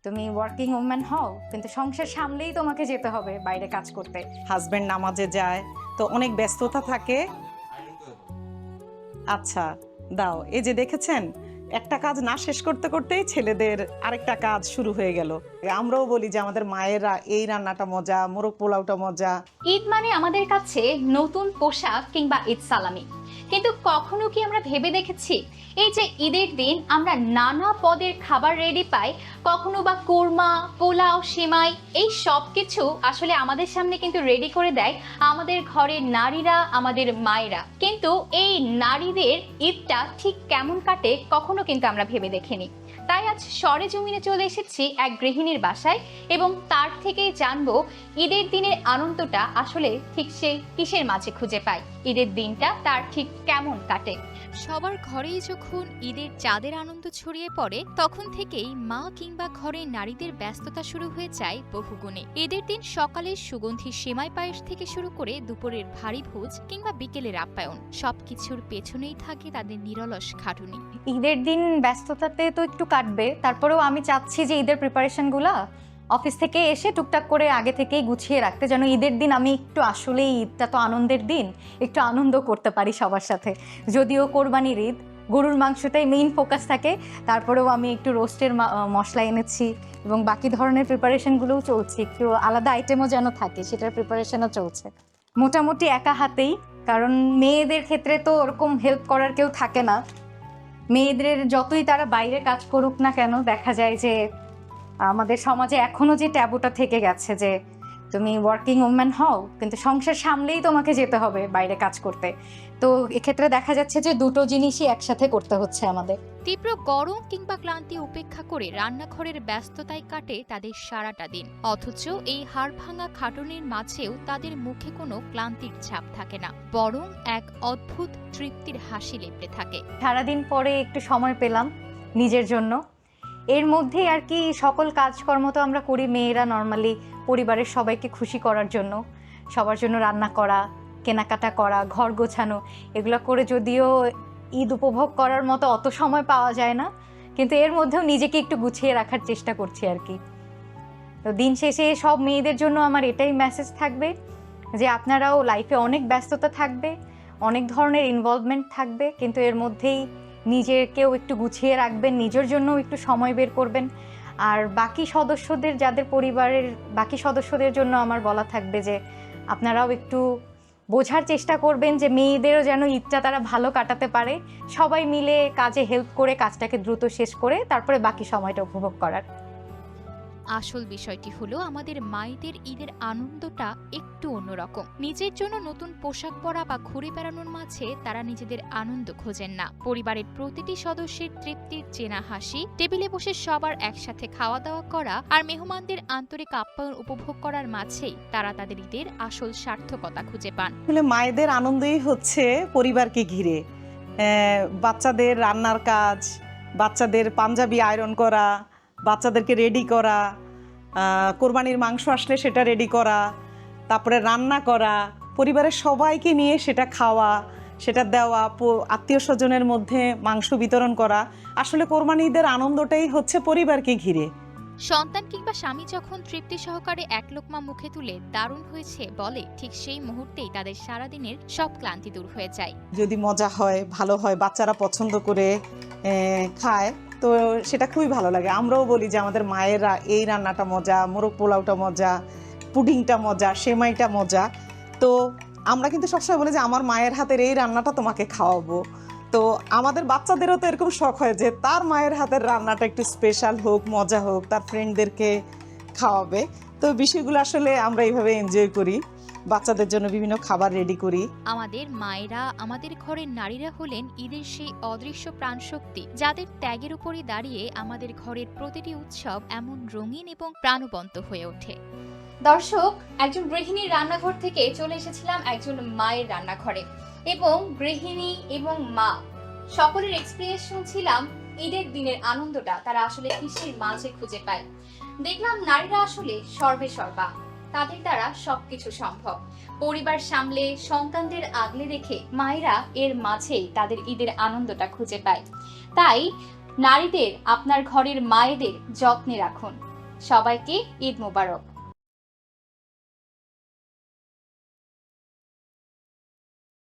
তুমি working woman হও, কিন্তু সংসার সামলেই তোমাকে যেতে হবে বাইরে কাজ করতে। হাজবেন্ড নামাজে যায়, তো অনেক ব্যস্ততা থাকে। আচ্ছা, দাও। এই যে দেখেছেন, একটা কাজ না শেষ করতে করতেই ছেলেদের আরেকটা কাজ শুরু হয়ে গেল। আমরাও বলি যে আমাদের মায়েরা এই রান্নাটা মজা, মোরগ পোলাওটা মজা। ঈদ মানে আমাদের কাছে নতুন পোশাক কিংবা ঈদ সালামি, কিন্তু কখনো কি আমরা ভেবে দেখেছি এই যে ঈদের দিন আমরা নানা পদের খাবার রেডি পাই, কখনো বা কোরমা, পোলাও, সেমাই, এই সব কিছু আসলে আমাদের সামনে কিন্তু রেডি করে দেয় আমাদের ঘরের নারীরা, আমাদের মায়েরা। কিন্তু এই নারীদের ঈদটা ঠিক কেমন কাটে কখনো কিন্তু আমরা ভেবে দেখিনি। তাই আজ সরেজমিনে চলে এসেছি এক গৃহিণীর বাসায় এবং তার থেকেই জানবো ঈদের দিনের আনন্দটা আসলে ঠিক সে কিসের মাঝে খুঁজে পায়, ঈদের দিনটা তার ঠিক কেমন কাটে। সবার ঘরেই যখন ঈদের চাঁদের আনন্দ ছড়িয়ে পড়ে, তখন থেকেই মা কিংবা ঘরের নারীদের ব্যস্ততা শুরু হয়ে যায় বহুগুণে। ঈদের দিন সকালের সুগন্ধি সেমাই পায়েস থেকে শুরু করে দুপুরের ভারী ভোজ কিংবা বিকেলের আপ্যায়ন, সবকিছুর পেছনেই থাকে তাদের নিরলস খাটুনি। ঈদের দিন ব্যস্ততাতে তো একটু কাটবে, তারপরেও আমি চাচ্ছি যে ঈদের প্রিপারেশনগুলা অফিস থেকে এসে টুকটাক করে আগে থেকেই গুছিয়ে রাখতে, যেন ঈদের দিন আমি একটু, আসলেই ঈদটা তো আনন্দের দিন, একটু আনন্দ করতে পারি সবার সাথে। যদিও কোরবানির ঈদ, গরুর মাংসটাই মেইন ফোকাস থাকে, তারপরেও আমি একটু রোস্টের মশলা এনেছি এবং বাকি ধরনের প্রিপারেশনগুলোও চলছে, একটু আলাদা আইটেমও যেন থাকে সেটার প্রিপারেশনও চলছে মোটামুটি একা হাতেই। কারণ মেয়েদের ক্ষেত্রে তো ওরকম হেল্প করার কেউ থাকে না। মেয়েদের যতই তারা বাইরে কাজ করুক না কেন, দেখা যায় যে আমাদের সমাজে এখনো যে ট্যাবুটা থেকে গেছে যে তুমি ওয়ার্কিং ওম্যান হও, কিন্তু সংসার সামলেই তোমাকে যেতে হবে বাইরে কাজ করতে। তো এক্ষেত্রে দেখা যাচ্ছে যে দুটো জিনিসই একসাথে করতে হচ্ছে আমাদের। তীব্র গরম কিংবা ক্লান্তি উপেক্ষা করে রান্নাঘরের ব্যস্ততায় কাটে তাদের সারাটা দিন, অথচ এই হাড়ভাঙা খাটুনির মাঝেও তাদের মুখে কোনো ক্লান্তির ছাপ থাকে না, বরং এক অদ্ভুত তৃপ্তির হাসি লেপটে থাকে। সারাদিন পরে একটু সময় পেলাম নিজের জন্য। এর মধ্যেই আর কি সকল কাজকর্ম তো আমরা করি মেয়েরা নর্মালি, পরিবারের সবাইকে খুশি করার জন্য, সবার জন্য রান্না করা, কেনাকাটা করা, ঘর গোছানো, এগুলো করে যদিও ঈদ উপভোগ করার মতো অত সময় পাওয়া যায় না, কিন্তু এর মধ্যেও নিজেকে একটু গুছিয়ে রাখার চেষ্টা করছি আর কি। তো দিন শেষে সব মেয়েদের জন্য আমার এটাই মেসেজ থাকবে যে আপনারাও লাইফে অনেক ব্যস্ততা থাকবে, অনেক ধরনের ইনভলভমেন্ট থাকবে, কিন্তু এর মধ্যেই নিজেকেও একটু গুছিয়ে রাখবেন, নিজের জন্যও একটু সময় বের করবেন। আর বাকি সদস্যদের, যাদের পরিবারের বাকি সদস্যদের জন্য আমার বলা থাকবে যে আপনারাও একটু বোঝার চেষ্টা করবেন যে মেয়েদেরও যেন ঈদটা তারা ভালো কাটাতে পারে, সবাই মিলে কাজে হেল্প করে কাজটাকে দ্রুত শেষ করে তারপরে বাকি সময়টা উপভোগ করার। আসল বিষয়টি হলো আমাদের মায়েদের ঈদের আনন্দটা একটু অন্যরকম। নিজের জন্য নতুন পোশাক পরা বা ঘুরে বেড়ানোর মাঝে তারা নিজেদের আনন্দ খোঁজেন না, পরিবারের প্রতিটি সদস্যের তৃপ্তির চেনা হাসি, টেবিলে বসে সবার একসাথে খাওয়া দাওয়া করা আর মেহমানদের আন্তরিক আপ্যায়ন উপভোগ করার মাঝেই তারা তাদের ঈদের আসল সার্থকতা খুঁজে পান। আসলে মায়েদের আনন্দই হচ্ছে পরিবারকে ঘিরে। বাচ্চাদের রান্নার কাজ, বাচ্চাদের পাঞ্জাবি আয়রন করা, বাচ্চাদেরকে রেডি করা, কোরবানির মাংস আসলে সেটা রেডি করা, তারপরে রান্না করা, পরিবারের সবাইকে নিয়ে সেটা খাওয়া, সেটা দেওয়া, আত্মীয় স্বজনের মধ্যে মাংস বিতরণ করা। আসলে কোরবানি ঈদের আনন্দটাই হচ্ছে পরিবারকে ঘিরে। সন্তান কিংবা স্বামী যখন তৃপ্তি সহকারে এক লোকমা মুখে তুলে দারুণ হয়েছে বলে, ঠিক সেই মুহূর্তেই তাদের সারাদিনের সব ক্লান্তি দূর হয়ে যায়। যদি মজা হয়, ভালো হয়, বাচ্চারা পছন্দ করে খায়, তো সেটা খুবই ভালো লাগে। আমরাও বলি যে আমাদের মায়েরা এই রান্নাটা মজা, মোরগ পোলাওটা মজা, পুডিংটা মজা, সেমাইটা মজা। তো আমরা কিন্তু সবসময় বলি যে আমার মায়ের হাতের এই রান্নাটা তোমাকে খাওয়াবো। তো আমাদের বাচ্চাদেরও তো এরকম শখ হয় যে তার মায়ের হাতের রান্নাটা একটু স্পেশাল হোক, মজা হোক, তার ফ্রেন্ডদেরকে খাওয়াবে। তো বিষয়গুলো আসলে আমরা এইভাবে এনজয় করি, বাচ্চাদের জন্য বিভিন্ন খাবার রেডি করি। আমাদের মায়েরা, আমাদের ঘরের নারীরা হলেন ঈদের সেই অদৃশ্য প্রাণশক্তি, যাদের ত্যাগের উপরই দাঁড়িয়ে আমাদের ঘরের প্রতিটি উৎসব এমন রঙিন এবং প্রাণবন্ত হয়ে ওঠে। দর্শক, একজন গৃহিণীর রান্নাঘর থেকে চলে এসেছিলাম একজন মায়ের রান্নাঘরে এবং গৃহিণী এবং মা সকলের এক্সপিরিয়েন্স শুনছিলাম ঈদের দিনের আনন্দটা তারা আসলে কিসের মাঝে খুঁজে পায়। দেখলাম নারীরা আসলে সর্বে সর্বা, তাদের দ্বারা সবকিছু সম্ভব। পরিবার সামলে, সন্তানদের আগলে রেখে মায়েরা এর মাঝেই তাদের ঈদের আনন্দটা খুঁজে পায়। তাই নারীদের, আপনার ঘরের মায়েদের যত্নে রাখুন। সবাইকে ঈদ মোবারক।